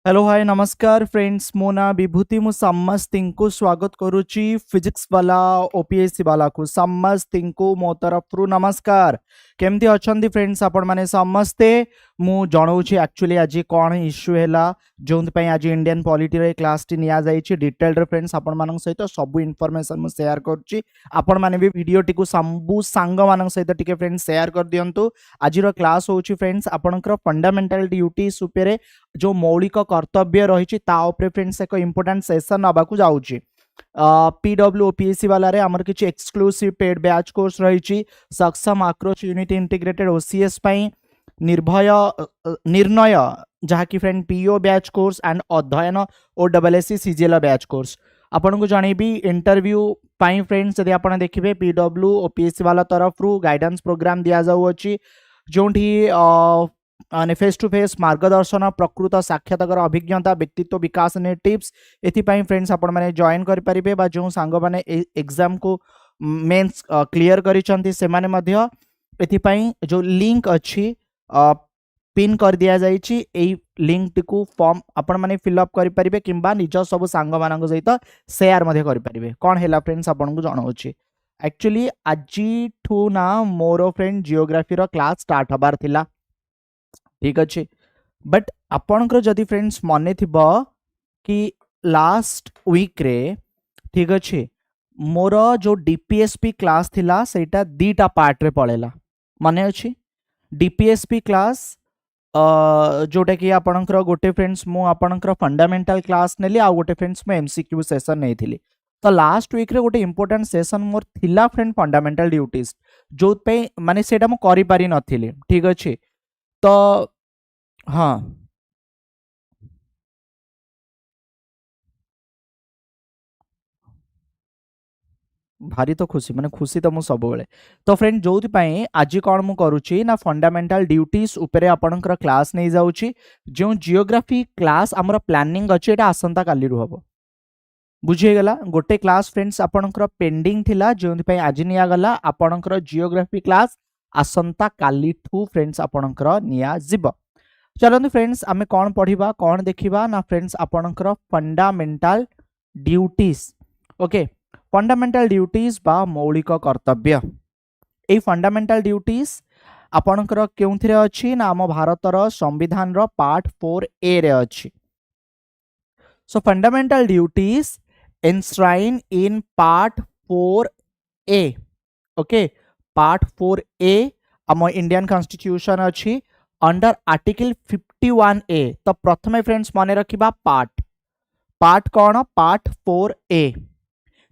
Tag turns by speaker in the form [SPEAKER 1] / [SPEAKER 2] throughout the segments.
[SPEAKER 1] Hello hi नमस्कार friends मो ना विभूति मु समस्तिंकु स्वागत करुची फिजिक्स वाला ओपीएससी वाला को समस्तिंकु मो तरफ नमस्कार केमती अछंती फ्रेंड्स आपण माने समस्ते मु जणाउची एक्चुअली आज कौन इश्यू हैला जोंत पई आज इंडियन पॉलिटी रे क्लास टी निया जाईची डिटेल रे फ्रेंड्स आपण मानक सहित सब इन्फॉर्मेशन मु शेयर करची आपण माने भी वीडियो टिकु संबु सांग मानक सहित टिके फ्रेंड्स शेयर कर दियंतु आज रो क्लास होची फ्रेंड्स आपनकर फंडामेंटल ड्यूटीज उपरे जो मौलिक कर्तव्य रही फ्रेंड्स एक इंपोर्टेंट सेशन नाकू जाऊँगी पीडब्ल्यू ओपीएससी वाला रे हमर किछि एक्सक्लूसिव पेड बैच कोर्स रही सक्षम आक्रोच यूनिट इंटीग्रेटेड ओसीएस पई निर्णय जहाँकि friend PO batch course and अध्ययन ओएसएससी सीजीएल बैच कोर्स आपन को जनइबी इंटरव्यू पाई फ्रेंड्स यदि आप देखिए पीडब्ल्यू ओपीएससी वाला तरफ रु गाइडेंस प्रोग्राम दिया जाउछि जोंठी फेस टू फेस मार्गदर्शन प्रकृत साक्षात्कार अभिज्ञता व्यक्तित्व विकास ने टिप्स एथिपाई फ्रेंड्स आपण माने जॉइन करि परिबे बा जो सांग माने एग्जाम को मेंस क्लियर करिसंती से माने मध्य एथिपाई जो लिंक अछि पिन कर दिया जाइछि एई लिंक टिकु फॉर्म आपण माने फिल अप करि परिबे किंबा निज सब सांग मानक सहित शेयर मध्य करि परिबे कोन हैला फ्रेंड्स आपण को जणाउछि एक्चुअली आजी ठू ना मोर फ्रेंड जियोग्राफी रो क्लास स्टार्ट हबार थिला ठीक अच्छे बट आपणकर जदि फ्रेंड्स मन थी कि लास्ट वीक रे ठीक अच्छे मोर जो डीपीएसपी क्लास थिला सेटा दीटा पार्ट रे पड़ेला माने अच्छी डीपीएसपी क्लास जोटा कि आपणकर गोटे फ्रेंड्स मु आपणकर फंडामेंटल क्लास नेली आ गोटे फ्रेंड्स मु एमसीक्यू सेशन नहीं थी तो लास्ट वीक रे गोटे इंपोर्टेंट सेशन मोर थिला फ्रेंड फंडामेंटल ड्यूटीज जो पे माने सेटा मु करि पारि नथिली ठीक अच्छे तो हाँ भारी तो खुशी माने खुशी तो मु सब बेले तो फ्रेंड जो आज कौन मु करुच्ची ना फंडामेंटल ड्यूटीज उपरे आपणकर क्लास नहीं जाऊँगी जो जियोग्राफी क्लास आमर प्लानिंग अच्छे एटा आसंता काली रु हबो बुझीगला गोटे क्लास फ्रेंड्स आपणकर पेंडिंग थिला जो आज निया गला आपणकर जियोग्राफी क्लास आसंता काली ठू फ्रेंड्स आपणकर निया जिवो चलते फ्रेंड्स आमे कौन पढ़िबा कौन देखिबा ना फ्रेंड्स आपणकर fundamental duties okay fundamental duties बा मौलिक कर्तव्य ए फंडामेंटल ड्यूटीज आपणकर केउथिरे अछि ना आम भारतर संविधान रो पार्ट 4A रे अछि सो fundamental duties enshrine in part 4A okay part 4A आम इंडियन कॉन्स्टिट्यूशन अछि अंडर आर्टिकल 51A तो प्रथमे फ्रेंड्स माने रखिबा पार्ट पार्ट कौन पार्ट 4A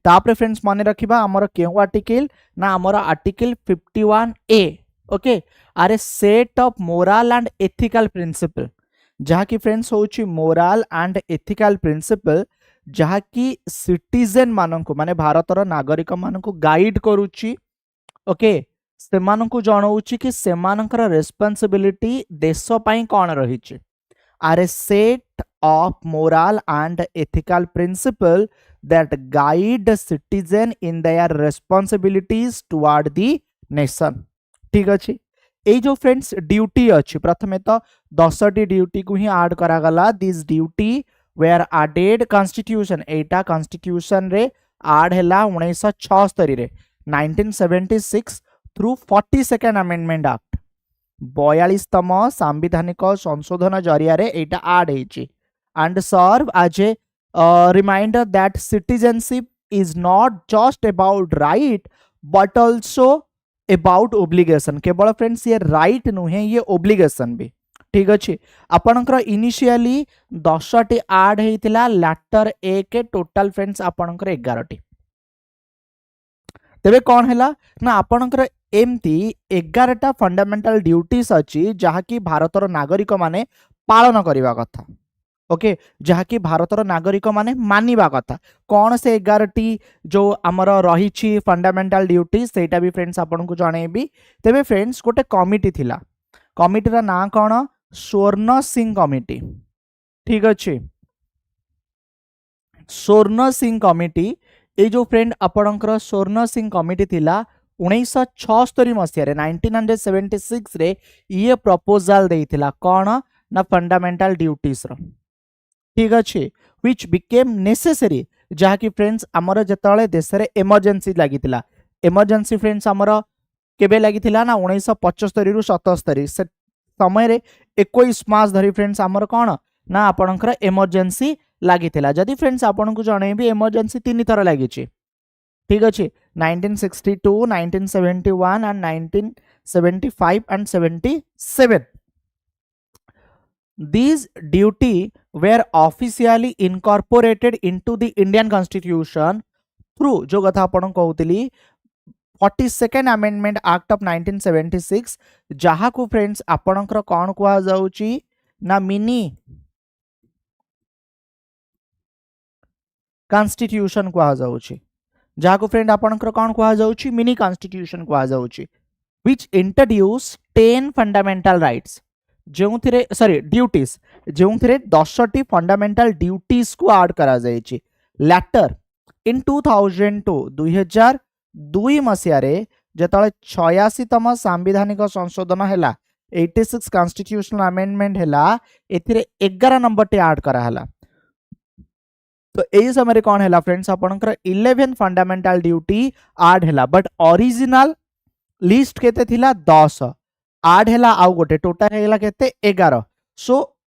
[SPEAKER 1] तापरे फ्रेंड्स माने रखिबा हमर केउ आर्टिकल ना हमर आर्टिकल 51A ओके आरे set of moral and ethical principle जहा कि फ्रेंड्स होची मोरल एंड एथिकल प्रिंसिपल जहा कि सिटीजन माननको माने भारतर नागरिक माननको गाइड करूची ओके सेमानंकु जणाउची कि सेमानकर रेस्पॉन्सिबिलिटी देश पई कोन रहिची are a set of moral and ethical principle that guide citizen in their responsibilities toward the nation ठीक अछि ए जो फ्रेंड्स ड्यूटी अछि प्रथमे तो 10टी ड्यूटी को ही ऐड करा गला this duty were added constitution एटा कॉन्स्टिट्यूशन रे ऐड हैला 1976 रे 1976 थ्रू 42nd अमेंडमेंट एक्ट 42तम सांविधानिक संशोधन जरिया रे एटा ऐड हेची and serve as a reminder that citizenship is not just about right but also about obligation केवल फ्रेंड्स ये राइट नुहे ये ओब्लिगेशन भी ठीक अच्छे आपणकर इनिशियली 10टी ऐड हेतिला लैटर ए के टोटल फ्रेंड्स आपणकर 11टी तेबे कौन हैला ना आपणकर एमती 11टा फंडामेंटल ड्यूटीज अछि जहाँकि भारतर नागरिक माने पालन करिवा कथा ओके जहाँकि भारतर नागरिक माने मानिबा कथा कौन से 11टी जो आमर रही फंडामेंटल ड्यूटीज सेटा भी फ्रेंड्स आपन को जणेबी तेबे फ्रेंड्स गोटे कमिटी थिला कमिटीर ना कौन स्वर्ण सिंह कमिटी ठीक अच्छे स्वर्ण सिंह कमिटी ये जो फ्रेंड आपणकर स्वर्ण सिंह कमिटी थिला 1976 मसीह 1976 रे ये प्रपोजल देइथिला कौन ना फंडामेंटल ड्यूटीज रो ठीक अच्छे which became necessary जहाँकि फ्रेंड्स आमर जेतले देश रे इमरजेंसी लागितिला इमरजेंसी फ्रेंड्स आमर केबे लागितिला ना 1975 रु 77 से समय रे 21 मास धरी फ्रेंड्स आमर कोन ना आपणकर इमरजेंसी लागितिला जदि फ्रेंड्स आपन को जणेबी इमरजेंसी तीन थर लागिछि ठीक अच्छे 1962 1971 and 1975 and 77 these duty were officially incorporated into the Indian Constitution through जो कथा आपण कहउतली 42nd Amendment Act of 1976 जहा को फ्रेंड्स आपणकर कोन कुआ जाउची ना मिनी कॉन्स्टिट्यूशन कुआ जाउची जहा को फ्रेंड आपणकर कोन कुआ जाउची मिनी कॉन्स्टिट्यूशन कुआ जाउची which introduce 10 fundamental rights जो थिरे सॉरी ड्यूटीज जो थिरे 10टी फंडामेंटल ड्यूटीज को ऐड करा जायछि लैटर इन 2002 2002 मसिया रे जतले 86 तम संवैधानिक संशोधन हैला 86 कॉन्स्टिट्यूशनल अमेंडमेंट हैला एथिरे 11 नंबर टे ऐड करा हैला तो एई समय रे कोन हैला फ्रेंड्स आपनकर 11 फंडामेंटल ड्यूटी ऐड हैला बट ओरिजिनल लिस्ट केते थिला 10 ऐड हैला आउ गोटे टोटल हैला केते 11 सो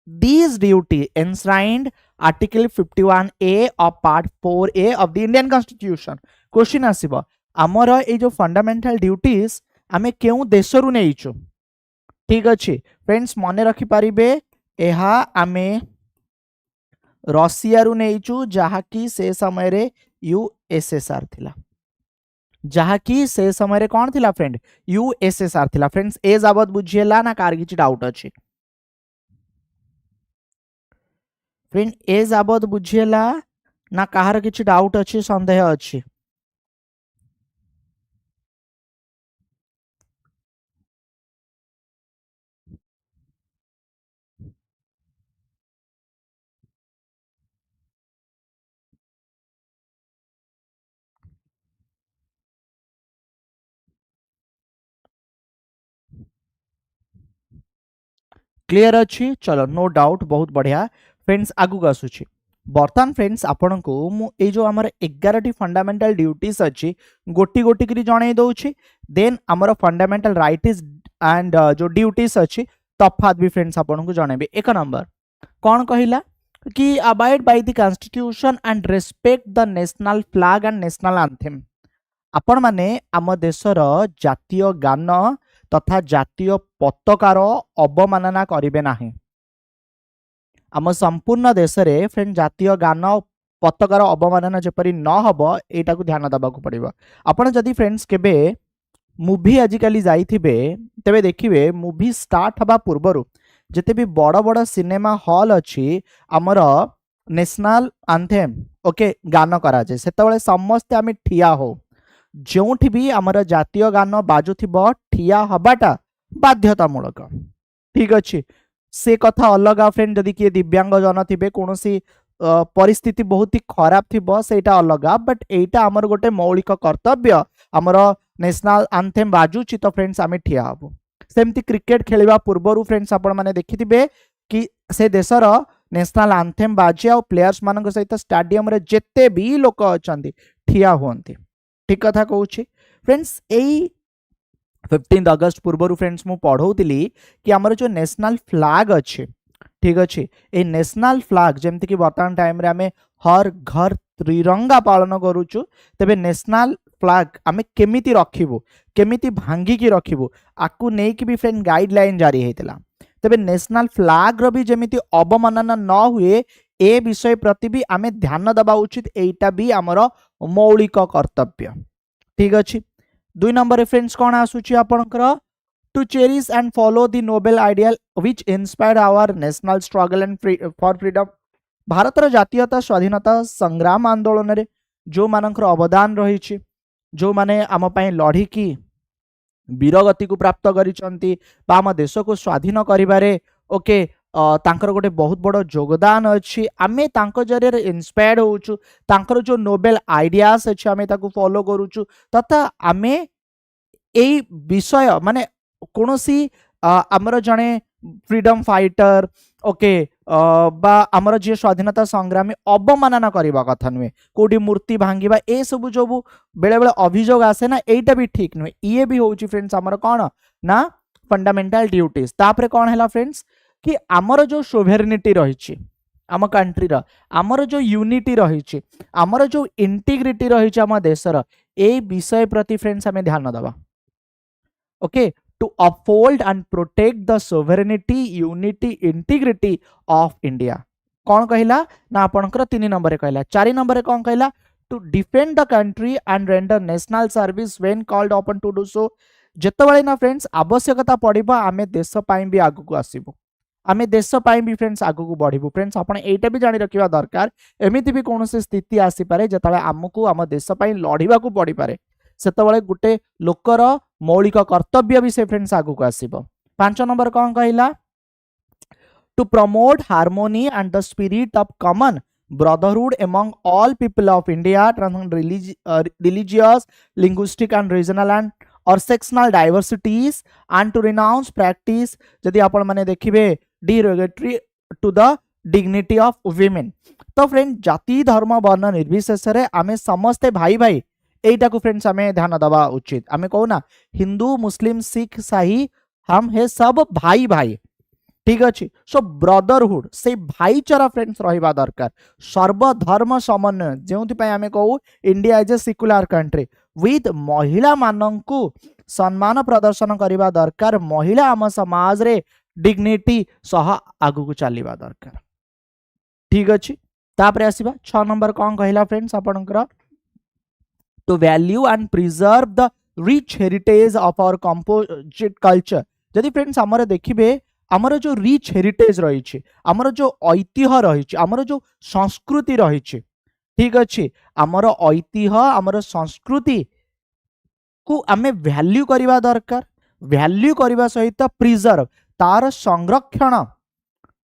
[SPEAKER 1] these duty enshrined article 51A of part 4A of the Indian Constitution question आसीबो हमर ए जो फंडामेंटल ड्यूटीज आमे केउ देशरु नेइछु ठीक अछि फ्रेंड्स मने रखि परिबे एहा आमे रशिया रु नेइछु जहा कि से समय रे यूएसएसआर थिला जहा कि से समय रे कोन थिला फ्रेंड यूएसएसआर थिला फ्रेंड्स ए जाबत बुझिएला ना कार किछि डाउट अछि फ्रेंड ए जाबत बुझिएला ना काहर किछि डाउट अछि संदेह अछि क्लियर अच्छी चलो नो डाउट बहुत बढ़िया फ्रेंड्स आगु आसुची बर्तमान फ्रेंड्स आपण को मु ए जो हमर 11 टी फंडामेंटल ड्यूटीज अछि गोटी गोटी करी जणाई दउछि देन हमर फंडामेंटल राइट्स एंड जो ड्यूटीज अछि तफात भी फ्रेंड्स आपण को जणाबे एक नंबर कोन कहिला कि abide by the constitution and respect the national flag and national anthem आपण माने आम देशर जातीय गान तथा जातीय पताकार अवमानना करिवे नाही आम संपूर्ण देश रे फ्रेंड जातीय गान पताकार अवमानना जेपरि न हबो एटा को ध्यान दबा को पड़िबो आपण जदी फ्रेंड्स केबे मूवी आजिकली जाइथिबे तबे देखिबे मूवी स्टार्ट हबा पूर्वरु जते भी बड़ बड़ सिनेमा हॉल अछि हमर नेशनल एंथेम ओके गान करा जे सेतबेले समस्त आमे ठिया हो जोठी भी आमर जातीय गान बाजुथिबो ठिया हबाटा बाध्यतामूलक ठीक अछि से कथा अलग फ्रेंड जदि किए दिव्यांग जन थिबे कोनोसी परिस्थिति बहुत ही खराब थिबो सेटा अलग बट एटा आमर गोटे मौलिक कर्तव्य आमर नेशनल एंथेम बाजुछि तो फ्रेंड्स आमे ठिया हबो सेमति क्रिकेट खेलिबा पूर्वरु फ्रेंड्स आपण माने देखिथिबे कि से देशर नेशनल एंथेम बाजे आ प्लेयर्स मानक सहित स्टेडियम रे जेते भी लोक अछंती ठिया होंती ठीक कथा कहूँ फ्रेंड्स यही 15 अगस्त पूर्व फ्रेंड्स मु पढ़ौली कि आमर जो नेशनल फ्लैग अच्छे ठीक अच्छे ये नेशनल फ्लैग जमती कि बर्तमान टाइम रे आमे हर घर त्रिरंगा पालन करूचु तेबे नेशनल फ्लैग आमे केमिति रखिबु केमिति भांगी की रखिबु आकु नै कि भी फ्रेंड गाइडलाइन जारी हेतिला तेबे नेशनल फ्लैग रो भी जेमिति अवमानना न हुए ए विषय प्रति भी आमे ध्यान दबा उचित एटा भी आमर मौलिक कर्तव्य ठीक अच्छे 2 नंबर फ्रेंड्स कौन आसुची आपनकर to cherish and follow the noble ideal which inspired our national struggle and for freedom Bharat रो जातीयता स्वाधीनता संग्राम आंदोलन रे जो मानकर अवदान रही जो माने आम पई लड़ी की वीरगति को प्राप्त करिसंती बा आम देश को स्वाधीन करिबारे ओके तांकर गोटे बहुत बड़ योगदान अच्छी आमे तांको जरिए इंस्पायर्ड होउछु तांकर जो नोबेल आइडियाज अच्छे आमे ताकू फॉलो करूछु तथा आमे एई विषय माने कोनोसी हमर जने फ्रीडम फाइटर ओके आमर जी स्वाधीनता संग्रामी अवमानना करवा कथा नुहे कोटी मूर्ति भांगा ए सब जो बेले बेले अभियोग आसे ना एटा भी ठीक नुहे ये भी होची फ्रेंड्स आमर कौन ना फंडामेंटल ड्यूटीज तापरे कौन है फ्रेंड्स कि आमर जो सोवेरेनिटी रही आम कंट्री आमर जो यूनिटी रही आमर जो इंटीग्रिटी रही आम देशर ए विषय प्रति फ्रेंड्स आम ध्यान दबा okay to uphold and protect the sovereignty unity integrity of India कौन कहला ना आपनकर 3 नंबर कहला 4 नंबर कौन कहला to defend the country and render national service when called upon to do so जेतबेले ना फ्रेंड्स आवश्यकता पड़िबा आमे देश पई भी आगु को आसीबो आमे देश पई भी फ्रेंड्स आगु को बढ़िबो फ्रेंड्स आपण एटा भी जानि रखिबा दरकार एमिति भी कोनोसी स्थिति आसी पारे जेतबेले हमकु हम देश पई लढिबा को पड़ी पारे सेतबेले गुटे लोकर मौलिक कर्तव्य भी से फ्रेंड्स आगु को आसीबो 5 नंबर कौन कहला to promote harmony and the spirit of common brotherhood among all people of India religious linguistic and regional and or sectional diversities and to renounce practice जदि आपण माने देखिबे derogatory to the dignity of women तो friend जाति धर्म वर्ण निर्विशेष रे आमे समस्ते भाई भाई एटा को फ्रेंड्स हमें ध्यान दबा उचित आमे कहू ना हिंदू मुस्लिम सिख साही हम हे सब भाई भाई ठीक अच्छे सो ब्रदरहुड से भाईचारा फ्रेंड्स रहिबा दरकार सर्वधर्म समन्वय जो आमे कहू India is a secular country with महिला माननकु सम्मान प्रदर्शन करबा दरकार महिला आम समाज रे डिग्निटी सह आगु को चलिबा दरकार ठीक अच्छे तापरे आसीबा 6 नंबर कौन कहला फ्रेंड्स आपनकर to value and preserve the rich heritage of our composite culture जदि फ्रेंड्स हमर देखिबे हमर जो रिच हेरिटेज रही हमर जो ऐतिह्य रही हमर जो संस्कृति रही ठीक अच्छे हमर ऐतिह्य हमर संस्कृति को आमे वैल्यू करबा दरकार वैल्यू करबा सहित प्रिजर्व तार संरक्षण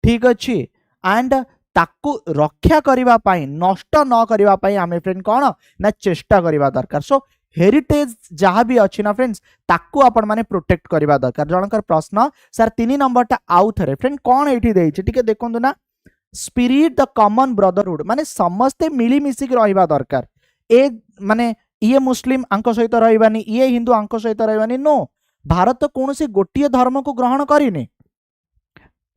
[SPEAKER 1] ठीक अच्छे एंड ताकू रक्षा करबा पाई नष्ट न करबा पाई आमे फ्रेंड कोन ना चेष्टा करबा दरकार सो हेरिटेज जहाँ भी अच्छी ना फ्रेंड्स ताकू आपण माने प्रोटेक्ट करबा दरकार जनकर प्रश्न सर 3 नंबरटा आउ थरे फ्रेंड कोन एठी देछि ठीक देखंतु ना स्पिरिट द कॉमन ब्रदरहुड माने समस्ते मिली मिसिक रहिबा दरकार ए माने ये मुस्लिम अंक सहित रहिबानी ये हिंदू अंक सहित रहिबानी नो भारत कोनोसी गोटिए धर्म को ग्रहण करिने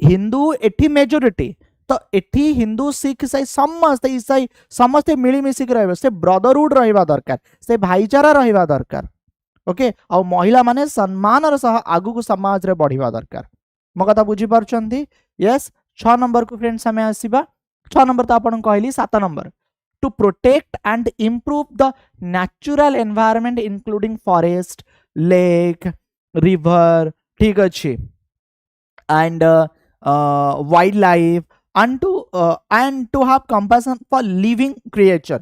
[SPEAKER 1] हिंदू एठी मेजॉरिटी तो एठी हिंदू सिख ईसाई समस्त ईसाई समस्ते मिली मिसिक रहबे से ब्रदरहुड रहिबा दरकार से भाईचारा रहिबा दरकार ओके आ महिला माने सम्मान र सह आगु को समाज रे बढ़िबा दरकार मो कथा बुझी परछंती यस 6 नंबर को फ्रेंड्स हमें आसीबा 6 नंबर तो आपन कहली 7 number two protect and improve the natural environment including forest lake river ठीक अच्छे and wild life and to have compassion for living creature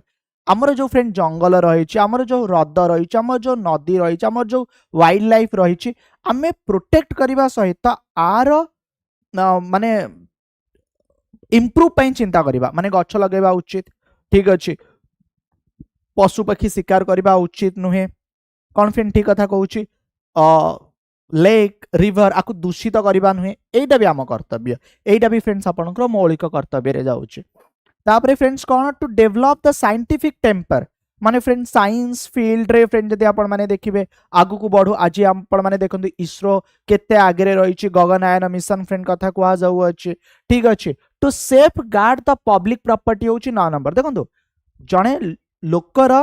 [SPEAKER 1] आमर जो फ्रेंड जंगल रही आमर जो हृद रही आमर जो नदी रही आमर जो वाइल्ड लाइफ रही आमे प्रोटेक्ट करबा सहित आर माने इंप्रूव पई चिंता करबा माने गछ लगेबा उचित ठीक अछि पशु पक्षी शिकार करबा उचित नुहे कौन फ्रेंड ठीक कथा कहूची लेक रिवर आकु दूषित करबा नुहे एटा भी आम कर्तव्य एटा भी फ्रेंड्स आपनकर मौलिक कर्तव्य रे जाउची तापरे फ्रेंड्स कोन to develop the scientific temper माने फ्रेंड साइंस फील्ड रे फ्रेंड जदि आपण माने देखिबे आगु को बढ़ू आज आपण माने देखंतु इसरो केते आगे रे रहिची गगनयान मिशन फ्रेंड कथा कुआ जाउ अछि ठीक अछि to safeguard the public property होची 9 नंबर देखंतु जणे लोकर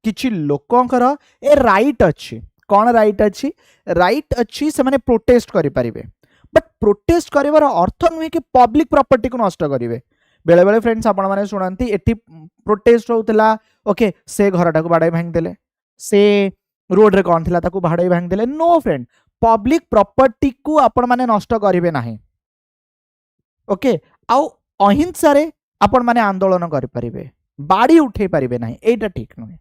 [SPEAKER 1] किछि लोकंकर ए राइट अछि कौन राइट अच्छी से माने प्रोटेस्ट करि परिबे बट प्रोटेस्ट करिवार अर्थ नुहे कि पब्लिक प्रॉपर्टी को नष्ट करिवे बेले बेले फ्रेंड्स आपण माने सुनंती एठी प्रोटेस्ट होतला ओके से घरटा को बाड़ाई भांग देले से रोड रे कोन थिला ताको बाड़ाई भांग देले नो फ्रेंड पब्लिक प्रॉपर्टी को आपण माने नष्ट करिवे नाही ओके आउ अहिंसा रे आपण माने आंदोलन करि परिबे बाड़ी उठे परिबे नाही एटा ठीक नुहे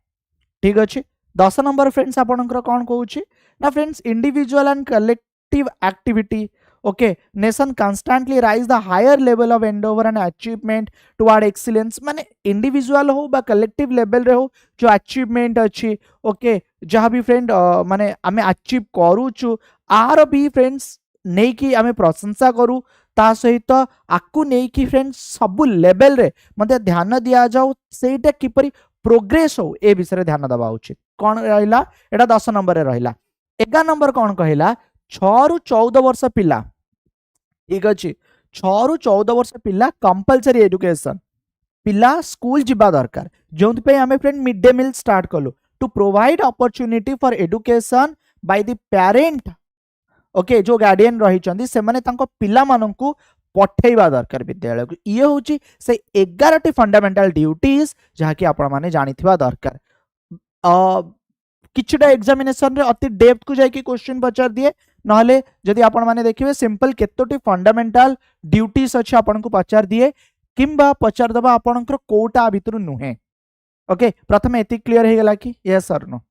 [SPEAKER 1] ठीक अछि 10 नंबर फ्रेंड्स आपनकर कौन कहूची ना friends individual and collective activity okay nation constantly rise the higher level of endeavour and achievement toward excellence माने इंडिविजुअल हो बा कलेक्टिव लेवल रे हो जो अचीवमेंट अच्छी ओके जहाँ भी फ्रेंड माने आमे अचीव करूछु आर भी फ्रेंड्स नहीं कि आमे प्रशंसा करू ता सहित आकु नहीं कि फ्रेंड्स सब लेवल रे मते ध्यान दिया जाऊ सेटा किपरि प्रोग्रेस हो ए विषय ध्यान दबा उचित कौन रहिला एटा 10 नंबर रे रहिला 11 नंबर कौन कहिला 6 रु 14 वर्ष पिला ठीक अछि 6 रु 14 वर्ष पिला कंपलसरी एजुकेशन पिला स्कूल जिबा दरकार जोंति पे हमें friend midday meal start कलु to provide opportunity for education by the parent okay जो गार्डियन रही से माने तांको पिला माननकु पठेइबा दरकार विद्यालय को ये होची से 11 टी फंडामेंटल ड्यूटीज जहा कि आपण माने जानिथिबा दरकार किछटा एग्जामिनेशन रे अति डेप्थ को जाई कि क्वेश्चन पचार दिए नहले जदि आपण माने देखिबे सिंपल केतोटी फंडामेंटल ड्यूटीज अछि आपण को पचार दिए किंबा पचार दबा आपणकर कोटा भितरु नुहे ओके प्रथम एति क्लियर हे गेला कि यस सर नो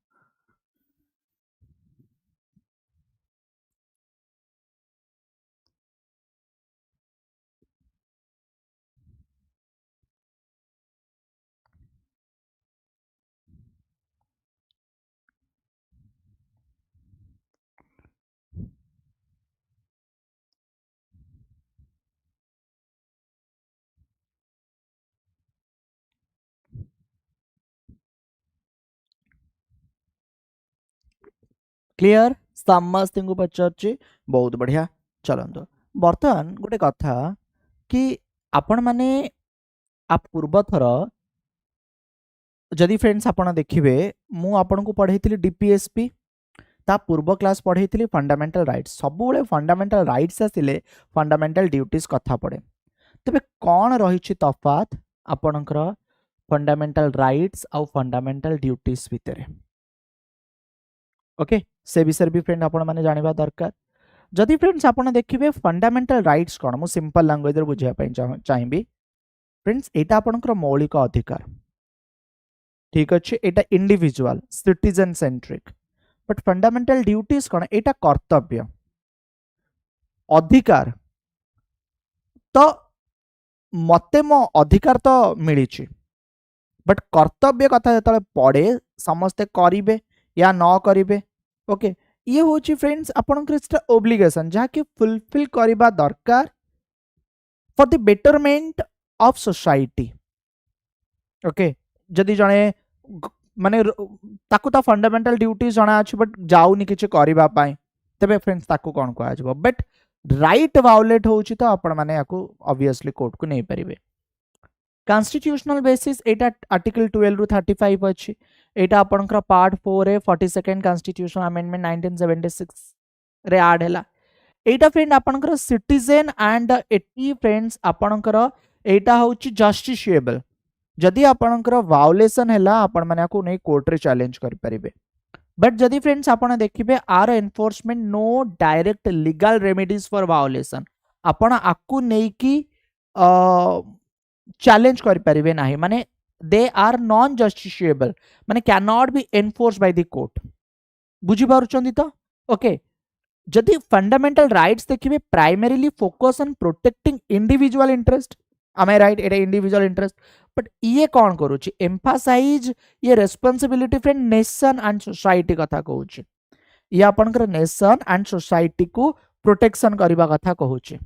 [SPEAKER 1] क्लियर समस्त को पचारची बहुत बढ़िया चलंतो बर्तमान गोटे कथा कि आपण माने आप पूर्व थर जदि फ्रेंड्स आपण देखिबे मु आपण को पढैतिली डीपीएसपी ता पूर्व क्लास पढैतिली फंडामेंटल राइट्स सब बेले फंडामेंटल राइट्स आसिले फंडामेंटल ड्यूटीज कथा पड़े तबे कौन रही तफात आपणकर फंडामेंटल राइट्स आउ फंडामेंटल ड्यूटीज भितर ओके से विषय भी फ्रेंड आपण माने जानिबा दरकार जदि फ्रेंड्स आपण देखिबे फंडामेंटल राइट्स कोन मु सिंपल लैंग्वेज रे बुझिया पई चाहिबी फ्रेंड्स एटा आपणकर मौलिक अधिकार ठीक अच्छे एटा individual citizen centric but fundamental duties कोन एटा कर्तव्य अधिकार तो मते मो अधिकार तो मिली बट कर्तव्य कथा जो पड़े समस्ते करेंगे या न करेंगे ओके ये हूँ फ्रेंड्स आपंकर ओब्लिगेशन जहाँकि फुलफिल करने दरकार for the betterment of society okay जदि जड़े माने ताकू तो फंडामेंटल ड्यूटी जना अच्छी बट जाऊनी किसी करने तेरे फ्रेंड्स ताकू कौन कह बट राइट वायोलेट होची तो आपण माने याकू ऑब्वियसली कोर्ट को नहीं पारिबे कॉन्स्टिट्यूशनल बेसिस एटा आर्टिकल 12 रु 35 अछि एटा आपनकर पार्ट 4 रे 42nd कॉन्स्टिट्यूशन अमेंडमेंट 1976 रे ऐड हैला एटा फ्रेंड आपनकर सिटीजन एंड एटी फ्रेंड्स आपनकर एटा होची जस्टिशिएबल जदि आपनकर वायोलेशन हैला आपण माने याकू नहीं कोर्ट रे चैलेंज कर परिबे बट जदि फ्रेंड्स आपण देखिबे are enforcement no direct legal remedies for violation आपण आकू नहीं की चैलेंज कर परिबे नाही माने दे आर नॉन जस्टिशिएबल माने can not be enforce by the court बुझी पारुचंदी तो ओके जदि फंडामेंटल राइट्स देखिबे primarily focus on protecting individual interest am I right एटा इंडिविजुअल इंटरेस्ट बट ये कौन करूची एम्फासाइज ये responsibility friend nation and society कथा कहूची ये आपनकर नेशन एंड सोसाइटी को प्रोटेक्शन करबा कथा कहूची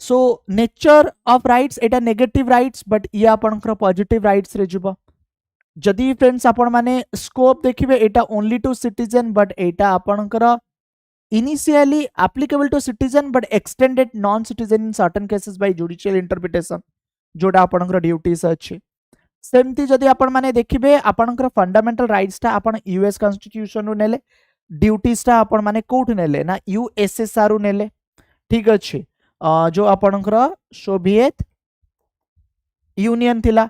[SPEAKER 1] so nature of rights Etah negative rights but ये आपनकर पॉजिटिव राइट्स रे जीवो जदि फ्रेंड्स आपण माने scope देखिबे Etah only to citizen but एटा आपनकर initially applicable to citizen but extended non citizen in certain cases by judicial interpretation जोटा आपनकर ड्यूटीज अछि सेमती जदि आपण माने देखिबे आपनकर फंडामेंटल राइट्स ता आपण यूएस कॉन्स्टिट्यूशन नु नेले ड्यूटीज ता आपण माने कोठ नेले ना यूएसएसआर नु नेले ठीक अछि जो आपनकर सोवियत यूनियन थिला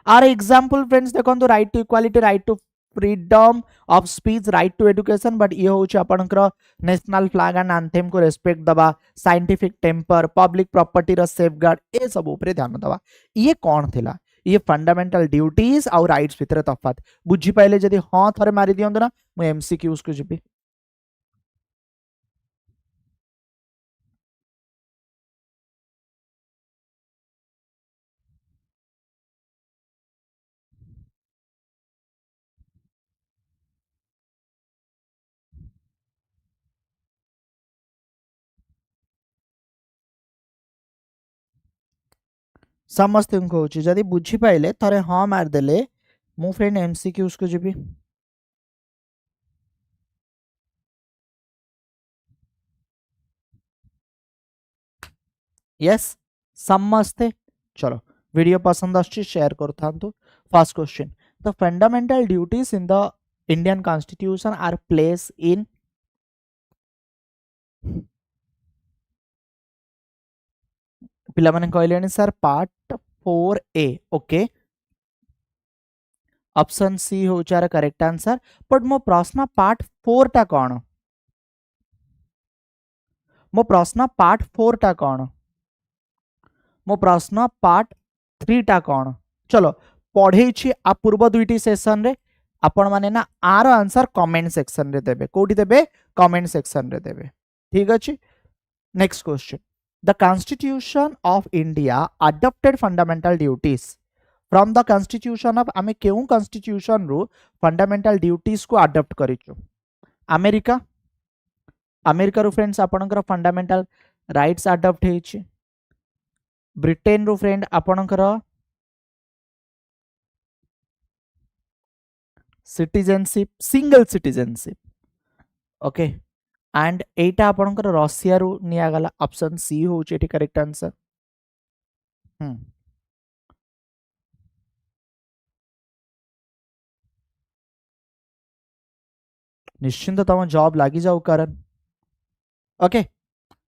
[SPEAKER 1] आर एग्जांपल फ्रेंड्स देखंतु right to equality right to freedom of speech right to education but ये हूँ आपनकर नेशनल फ्लैग एंड एंथेम को रेस्पेक्ट दबा साइंटिफिक टेम्पर पब्लिक प्रॉपर्टी रो सेफगार्ड ए सब ऊपर ध्यान दबा ये कौन थिला ये फंडामेंटल ड्यूटीज और राइट्स भितर तफात बुझी पाइले जदि हां थरे मारी दियंदो ना मु एमसीक्यूज को जिबी समस्त को जदि बुझी पाइले थरे हाँ मारदेले मु फ्रेंड एमसीक्यूज को जीवी यस समस्ते चलो वीडियो पसंद आछी शेयर करथांतु first question the fundamental duties in the Indian Constitution are place in पिला माने कहलेनी sir part 4A okay option C होचार करेक्ट आंसर बट मो प्रश्न पार्ट 4 टा कोन मो प्रश्न पार्ट 4 टा कोन मो प्रश्न पार्ट 3 टा कोन चलो पढ़े आ पूर्व दुईटी सेशन रे आपण माने ना आर आंसर कमेंट सेक्शन रे देबे कोठी देबे कमेंट सेक्शन रे देबे ठीक अछि next question the Constitution of India adopted fundamental duties from the Constitution of आमे केउ कॉन्स्टिट्यूशन रु फंडामेंटल ड्यूटीज को अडॉप्ट करिचु अमेरिका अमेरिका रु फ्रेंड्स आपणकर फंडामेंटल राइट्स अडॉप्ट हेछि ब्रिटेन रु फ्रेंड आपणकर citizenship single citizenship okay and एटा आपणकर रशिया रु निया गला ऑप्शन सी होछि एटी करेक्ट आंसर निश्चिंत तम जॉब लागी जाऊ कारण okay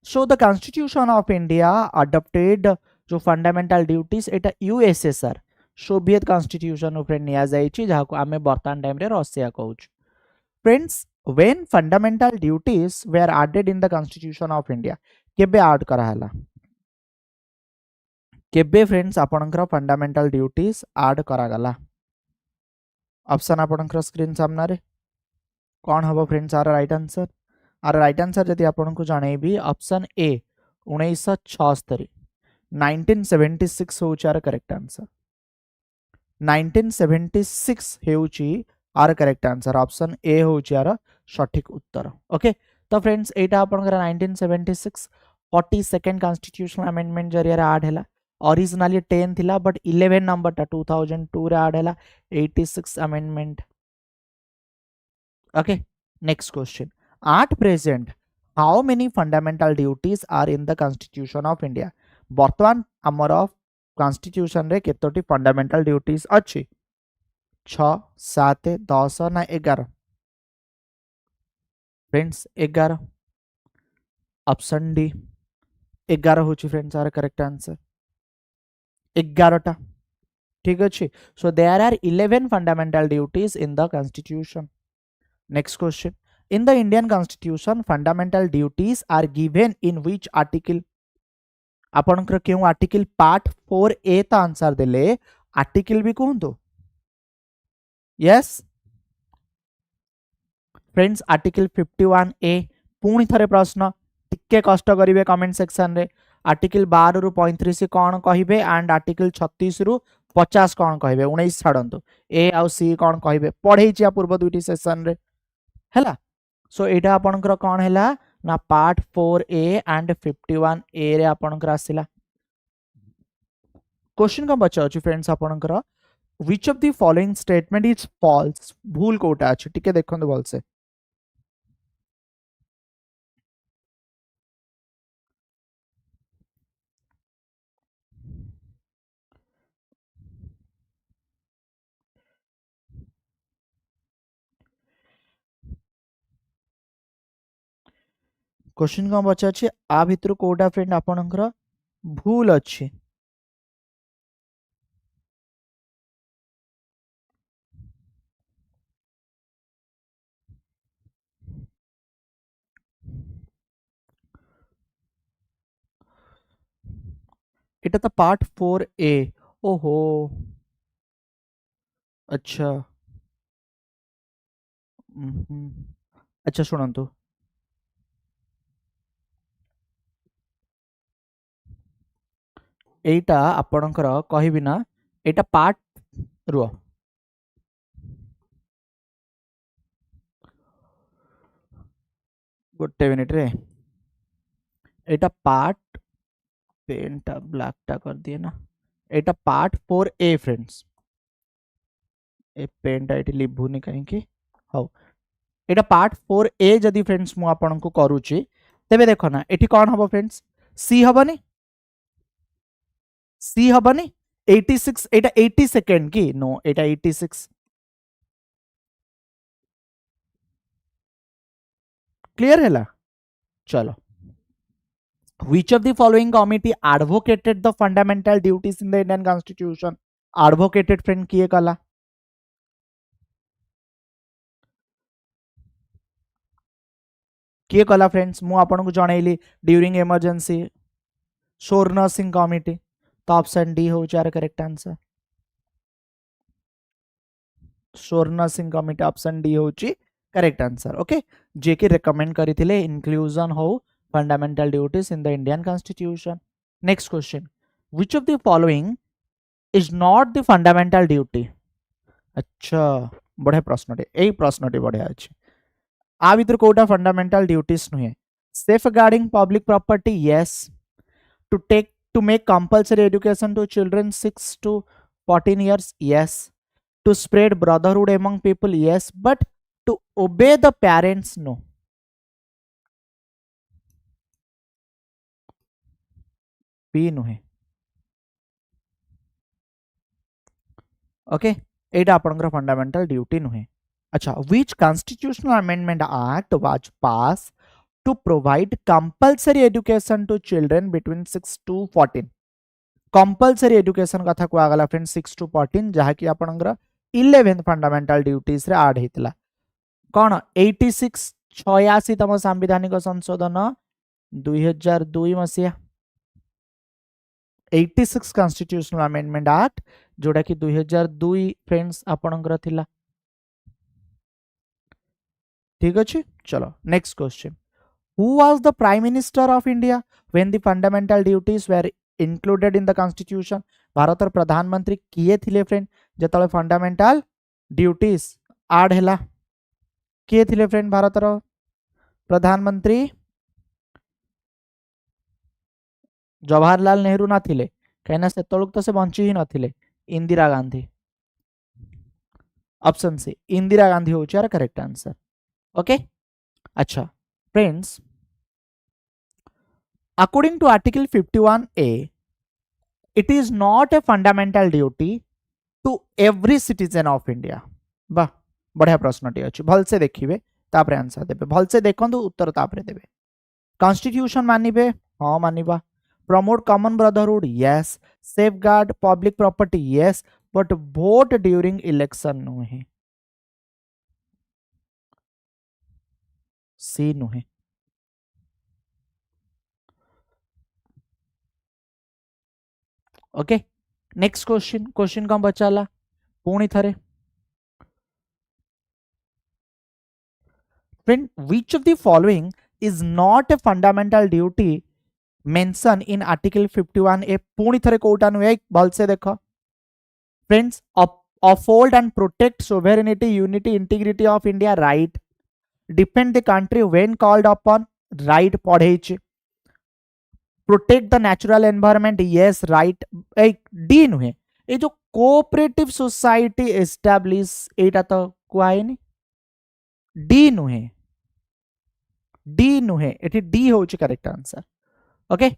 [SPEAKER 1] so the Constitution of India adopted जो फंडामेंटल ड्यूटीज एटा यूएसएसआर सोवियत कॉन्स्टिट्यूशन फ्रेंड निया जाइछि जाहाको आमे वर्तमान टाइम रे रशिया कहउछ friends when fundamental duties were added in the Constitution of India केबे ऐड करा हला केबे फ्रेंड्स आपणकर फंडामेंटल ड्यूटीज ऐड करा गला ऑप्शन आपणकर स्क्रीन सामना रे कौन हम फ्रेंड्स आर राइट आंसर जदि आपन को जनइबी ऑप्शन ए 1976 1976 होउची आर करेक्ट आंसर 1976 हेउची are correct answer option A होउची आर सठिक उत्तर ओके तो फ्रेंड्स एटा आपनकर 1976 42nd कॉन्स्टिट्यूशनल अमेंडमेंट जरिया ऐड हैला ओरिजिनली 10 थिला बट 11 नंबर टा 2002 रे ऐड हैला 86 amendment okay next question at present how many fundamental duties are in the constitution of india बर्तमान आमर कॉन्स्टिट्यूशन रे केतोटी फंडामेंटल ड्यूटीज अछि 6 7 10 ना 11 फ्रेंड्स 11 ऑप्शन डी 11 होची फ्रेंड्स आर करेक्ट आंसर 11 टा ठीक अछि so there are 11 fundamental duties in the constitution Next question. In the Indian Constitution, fundamental duties are given in which article? आपनकर केउ article part 4A ता answer देले article भी कहंतो yes friends article 51A पुणी थरे प्रश्न टिके कष्ट करिवे कमेंट सेक्शन रे आर्टिकल 12 रु 35 कोन कहिबे एंड आर्टिकल 36 रु 50 कोन कहिबे 19 छाडंतो ए आ सी कोन कहिबे पढै छिया पूर्व दुईटी सेशन रे हैला सो एटा आपनकर कोन हैला ना पार्ट 4A एंड 51A रे आपनकर आसिला क्वेश्चन का बचा अछि फ्रेंड्स आपनकर which of the following statement is false भूल कोटा अछि टिके देखंतु बोल से क्वेश्चन का बचा अछि आ भितर कोटा फ्रेंड आपनकर भूल अछि এটা তো পার্ট 4A ओहो अच्छा अच्छा शुणु एटा आपणकर कहबी ना एटा पार्ट रुह गोटे मिनिट रे एटा पार्ट पेन टा ब्लैक टा कर दिए ना एटा पार्ट 4A फ्रेंड्स ए पेन टा एटी लिभुनी कहीं हाउ एटा पार्ट 4A जदि फ्रेंड्स मु आपन को करूची तेबे देखो ना एटी कौन हबो फ्रेंड्स सी हबनी सी हबनी 86 एटा 80 सेकेंड की नो एटा 86 क्लियर हैला चलो which of the following committee advocated the fundamental duties in the Indian constitution advocated friend किए कला किए कला फ्रेंड्स मु आपन को जणैली ड्यूरिंग इमरजेंसी शोर नर्सिंग कमिटी तो ऑप्शन डी हो चार करेक्ट आंसर शोर नर्सिंग कमिटी ऑप्शन डी होची करेक्ट आंसर ओके जे कि रेकमेंड करिथिले इंक्लूजन हो fundamental duties in the Indian constitution next question which of the following is not the fundamental duty अच्छा बढ़िया प्रश्नटे एई प्रश्नटे बढ़िया अछि आ भीतर कोटा फंडामेंटल ड्यूटीज नुहे safeguarding public property yes to make compulsory education to children 6 to 14 years yes to spread brotherhood among people yes but to obey the parents no b नुहे ओके एटा आपनकर फंडामेंटल ड्यूटी नुहे अच्छा which constitutional amendment act was passed to provide compulsory education to children between 6 to 14 compulsory education कथा को आगला friend 6 to 14 जहा कि आपनकर 11th fundamental duties रे ऐड हेतला कोन 86 86 तम संवैधानिक संशोधन 2002 मसिया 86 कॉन्स्टिट्यूशनल अमेंडमेंट एक्ट जोड़ा कि 2002 फ्रेंड्स आपनकर थिला ठीक अछि चलो next question Who was the Prime Minister of India when the fundamental duties were included in the Constitution? भारतर प्रधानमंत्री किए थिले फ्रेंड जतले फंडामेंटल ड्यूटीज ऐड हैला किए थिले फ्रेंड भारतर प्रधानमंत्री जवाहरलाल नेहरू ना थिले कहना से तळुक तो से बंची ही नथिले इंदिरा गांधी ऑप्शन सी इंदिरा गांधी हो चार करेक्ट आंसर ओके अच्छा friends according to article 51A it is not a fundamental duty to every citizen of India बा बढ़िया प्रश्नटी अछि भल से देखिबे तापरे आंसर देबे भल से देखंतु उत्तर तापरे देबे कॉन्स्टिट्यूशन मानिबे हां मानिबा promote common brotherhood yes safeguard public property yes but vote during election नुहे सी नुहे ओके नेक्स्ट क्वेश्चन कौन बचाला पुणी थरे friend which of the following is not a fundamental duty mention in article 51A पुणी थरे कोटा नुहे भल से देखो friends uphold and protect sovereignty unity integrity of India right defend the country when called upon right पढ़ेछि protect the natural environment yes right D नुहे ए जो कोऑपरेटिव सोसाइटी एस्टैब्लिश एटा तो कुआइनी डी नुहे एठी डी होची करेक्ट आंसर ओके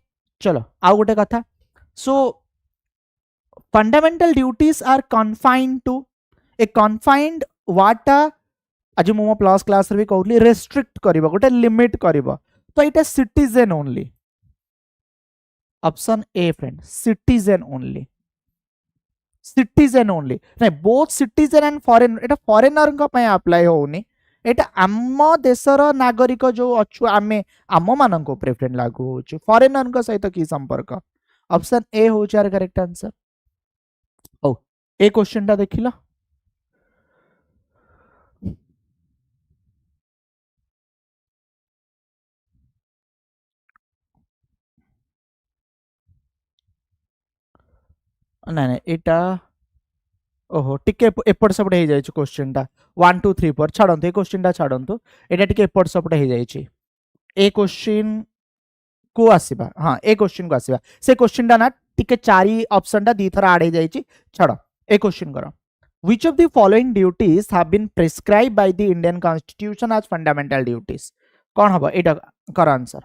[SPEAKER 1] चलो आ गोटे कथा so fundamental duties are confined to a confined वाटा आज मो प्लस क्लास रे भी कहली रेस्ट्रिक्ट करबो गोटे लिमिट करबो तो एटा citizen only option A friend citizen only नहीं both citizen and foreign Etah foreigner को पय अप्लाई होउनी एटा आम देशर नागरिक जो अछु आमे आम मानन को फ्रेंड लागू होची फॉरेनर को सहित की संपर्क ऑप्शन ए हो चार करेक्ट आंसर ओ ए क्वेश्चन ता देखिला ना एटा ओहो टिके एपट सपट हो जाए क्वेश्चन टा 1 2 3 4 छाड़ंतु ए क्वेश्चन टा छाड़ंतु एटा टिके एपट सपट हो जाए ए क्वेश्चन को आसीबा हां ए क्वेश्चन को आसीबा से क्वेश्चन टा ना टिके चारि ऑप्शन टा दी थर ऐड हो जाई छाड़ ए क्वेश्चन करो which of the following duties have been prescribed by the Indian Constitution as fundamental duties कौन हबो एटा कर answer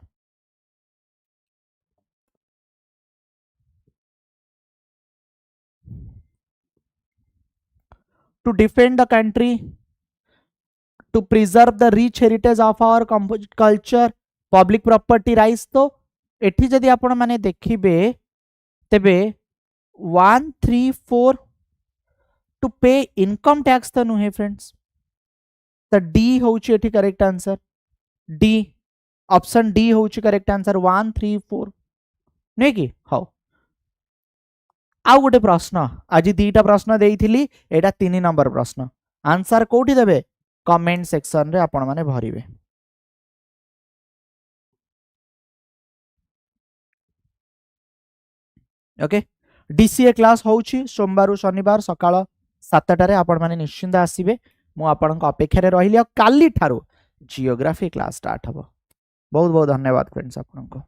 [SPEAKER 1] to defend the country to preserve the rich heritage of our culture public property rights तो एठी जदि आपण माने देखिबे तेबे 134 to पे इनकम टैक्स तो नुहे फ्रेंड्स तो डी होउची एठी correct answer D option D होउची करेक्ट आंसर 134 नहीं कि हाउ आउ गोटे प्रश्न आज दीटा प्रश्न देइथिली एटा 3 नंबर प्रश्न आंसर कोठी देबे कमेंट सेक्शन रे आपण माने भरिबे ओके डीसीए क्लास होउची सोमवार शनिवार सकाळ 7टारे आपण माने निश्चिंत आसीबे मु आपनक अपेक्षा रे रहिली काली ठारो जियोग्राफी क्लास स्टार्ट हबो बहुत बहुत धन्यवाद फ्रेंड्स आपनको।